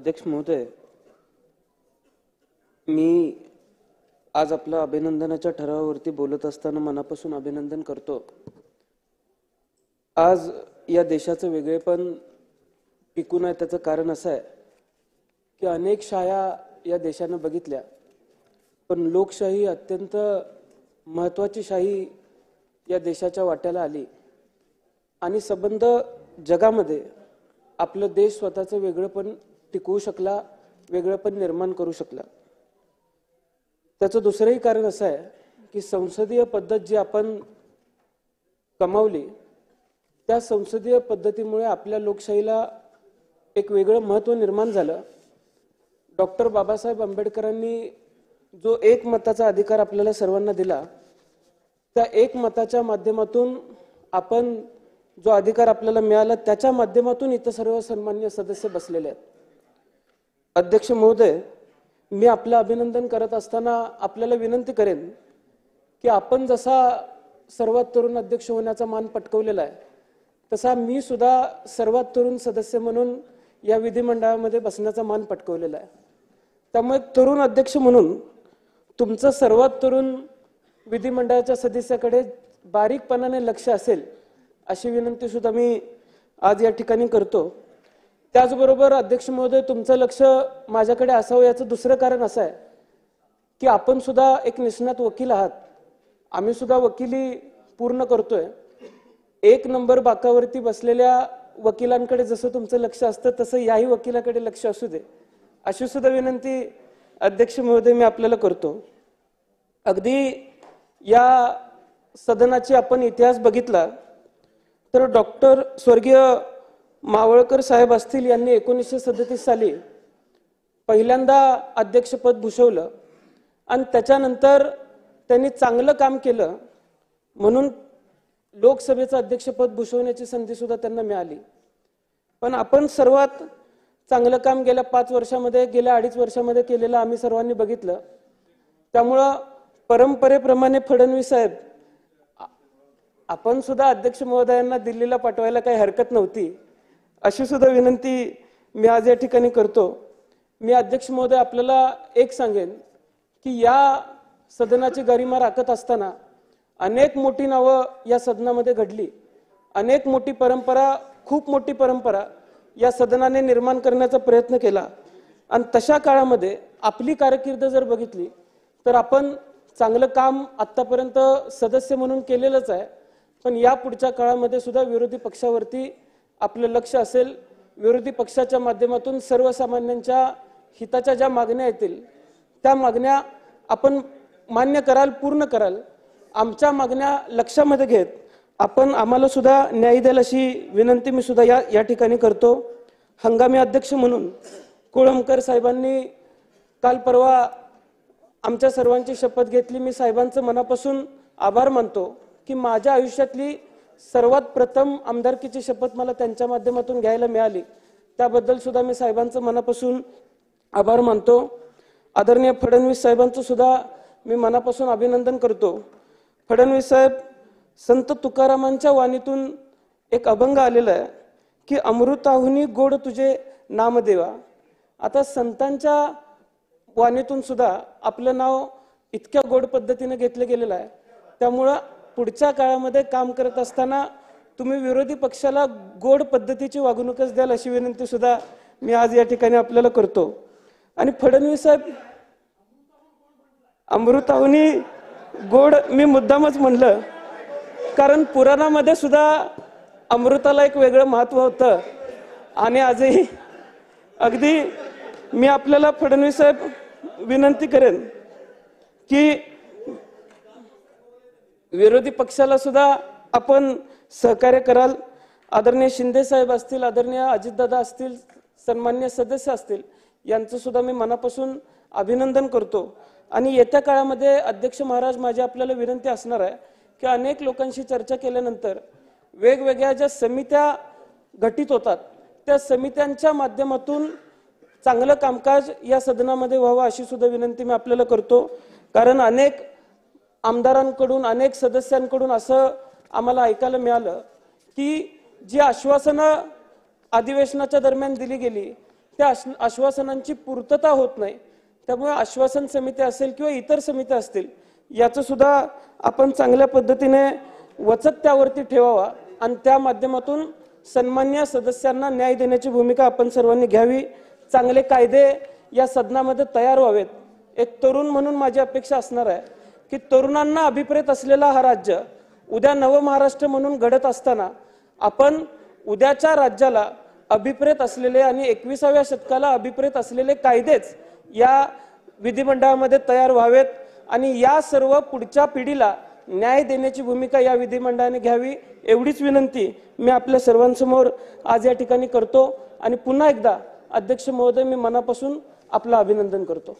अध्यक्ष महोदय, मी आज आपल्या अभिनंदनाच्या ठरावावरती बोलत असताना मनापासून अभिनंदन करतो। आज या देशाचं वेगळेपण टिकून आहे त्याचं कारण असं आहे की अनेक शाया या देशाने बघितल्या, पण लोकशाही अत्यंत महत्त्वाची शाही या देशाच्या वाट्याला आली आणि संबंध जगामध्ये आपलं देश स्वतःचं वेगळेपण टिकवू शकला, वेगळेपण निर्माण करू शकला। त्याचं दुसरंही कारण असं आहे की संसदीय पद्धत जी आपण कमावली त्या संसदीय पद्धतीमुळे आपल्या लोकशाहीला एक वेगळं महत्त्व निर्माण झालं। डॉक्टर बाबासाहेब आंबेडकरांनी जो एकमताचा अधिकार आपल्याला सर्वांना दिला, त्या एकमताच्या माध्यमातून आपण जो अधिकार आपल्याला मिळाला त्याच्या माध्यमातून इथं सर्व सन्माननीय सदस्य बसलेले आहेत। अध्यक्ष महोदय, मी आपलं अभिनंदन करत असताना आपल्याला विनंती करेन की आपण जसा सर्वात तरुण अध्यक्ष होण्याचा मान पटकावलेला आहे तसा मी सुद्धा सर्वात तरुण सदस्य म्हणून या विधिमंडळामध्ये बसण्याचा मान पटकावलेला आहे। त्यामुळे तरुण अध्यक्ष म्हणून तुमचं सर्वात तरुण विधिमंडळाच्या सदस्याकडे बारीकपणाने लक्ष असेल अशी विनंती सुद्धा मी आज या ठिकाणी करतो। त्याचबरोबर अध्यक्ष महोदय, तुमचं लक्ष माझ्याकडे असावं याचं दुसरं कारण असं आहे की आपण सुद्धा एक निष्णात वकील आहात, आम्ही सुद्धा वकिली पूर्ण करतोय। एक नंबर बाकावरती बसलेल्या वकिलांकडे जसं तुमचं लक्ष असतं तसं याही वकिलाकडे लक्ष असू दे अशी सुद्धा विनंती अध्यक्ष महोदय मी आपल्याला करतो। अगदी या सदनाची आपण इतिहास बघितला तर डॉक्टर स्वर्गीय मावळकर साहेब असतील यांनी 1937 साली पहिल्यांदा अध्यक्षपद भूषवलं आणि त्याच्यानंतर त्यांनी चांगलं काम केलं म्हणून लोकसभेचं अध्यक्षपद भूषवण्याची संधी सुद्धा त्यांना मिळाली। पण आपण सर्वात चांगलं काम गेल्या 5 वर्षामध्ये, गेल्या 2.5 वर्षामध्ये केलेलं आम्ही सर्वांनी बघितलं। त्यामुळं परंपरेप्रमाणे फडणवीस साहेब, आपण सुद्धा अध्यक्ष महोदयांना दिल्लीला पाठवायला काही हरकत नव्हती अशी सुद्धा विनंती मी आज या ठिकाणी करतो। मी अध्यक्ष महोदय आपल्याला एक सांगेन की या सदनाची गरिमा राखत असताना अनेक मोठी नावं या सदनामध्ये घडली, अनेक मोठी परंपरा, खूप मोठी परंपरा या सदनाने निर्माण करण्याचा प्रयत्न केला आणि तशा काळामध्ये आपली कारकीर्द जर बघितली तर आपण चांगलं काम आतापर्यंत सदस्य म्हणून केलेलंच आहे, पण या पुढच्या काळामध्ये सुद्धा विरोधी पक्षावरती आपलं लक्ष असेल। विरोधी पक्षाच्या माध्यमातून सर्वसामान्यांच्या हिताच्या ज्या मागण्या येतील त्या मागण्या आपण मान्य कराल, पूर्ण कराल। आमच्या मागण्या लक्षामध्ये घेत आपण आम्हाला सुद्धा न्याय द्याल अशी विनंती मी सुद्धा या ठिकाणी करतो। हंगामी अध्यक्ष म्हणून कोळंबकर साहेबांनी काल परवा आमच्या सर्वांची शपथ घेतली। मी साहेबांचं मनापासून आभार मानतो की माझ्या आयुष्यातली सर्वात प्रथम आमदारकीची शपथ मला त्यांच्या माध्यमातून घ्यायला मिळाली, त्याबद्दल सुद्धा मी साहेबांचं मनापासून आभार मानतो। आदरणीय फडणवीस साहेबांचं सुद्धा मी मनापासून अभिनंदन करतो। फडणवीस साहेब, संत तुकारामांच्या वाणीतून एक अभंग आलेला आहे की अमृताहुनी गोड तुझे नामदेवा। आता संतांच्या वाणीतून सुद्धा आपलं नाव इतक्या गोड पद्धतीने घेतलं गेलेलं आहे, त्यामुळं पुढच्या काळामध्ये काम करत असताना तुम्ही विरोधी पक्षाला गोड पद्धतीची वागणूकच द्याल अशी विनंती सुद्धा मी आज या ठिकाणी आपल्याला करतो। आणि फडणवीस साहेब, अमृताहुनी गोड मी मुद्दामच म्हणलं कारण पुराणामध्ये सुद्धा अमृताला एक वेगळं महत्त्व होतं आणि आजही अगदी मी आपल्याला फडणवीस साहेब विनंती करेन की विरोधी पक्षाला सुद्धा आपण सहकार्य कराल। आदरणीय शिंदे साहेब असतील, आदरणीय अजितदादा असतील, सन्माननीय सदस्य असतील, यांचं सुद्धा मी मनापासून अभिनंदन करतो। आणि येत्या काळामध्ये अध्यक्ष महाराज माझी आपल्याला विनंती असणार आहे की अनेक लोकांशी चर्चा केल्यानंतर वेगवेगळ्या ज्या समित्या गठीत होतात त्या समित्यांच्या माध्यमातून चांगलं कामकाज या सदनामध्ये व्हावं अशी सुद्धा विनंती मी आपल्याला करतो। कारण अनेक आमदारांकडून, अनेक सदस्यांकडून असं आम्हाला ऐकायला मिळालं की जी आश्वासनं अधिवेशनाच्या दरम्यान दिली गेली त्या आश्वासनांची पूर्तता होत नाही। त्यामुळे आश्वासन समिती असेल किंवा इतर समित्या असतील याचं सुद्धा आपण चांगल्या पद्धतीने वचक त्यावरती ठेवावा आणि त्या माध्यमातून सन्मान्य सदस्यांना न्याय देण्याची भूमिका आपण सर्वांनी घ्यावी। चांगले कायदे या सदनामध्ये तयार व्हावेत। एक तरुण म्हणून माझी अपेक्षा असणार आहे की तरुणांना अभिप्रेत असलेला हा राज्य उद्या नवमहाराष्ट्र म्हणून घडत असताना आपण उद्याच्या राज्याला अभिप्रेत असलेले आणि 21व्या शतकाला अभिप्रेत असलेले कायदेच या विधिमंडळामध्ये तयार व्हावेत आणि या सर्व पुढच्या पिढीला न्याय देण्याची भूमिका या विधिमंडळाने घ्यावी एवढीच विनंती मी आपल्या सर्वांसमोर आज या ठिकाणी करतो आणि पुन्हा एकदा अध्यक्ष महोदय मी मनापासून आपलं अभिनंदन करतो।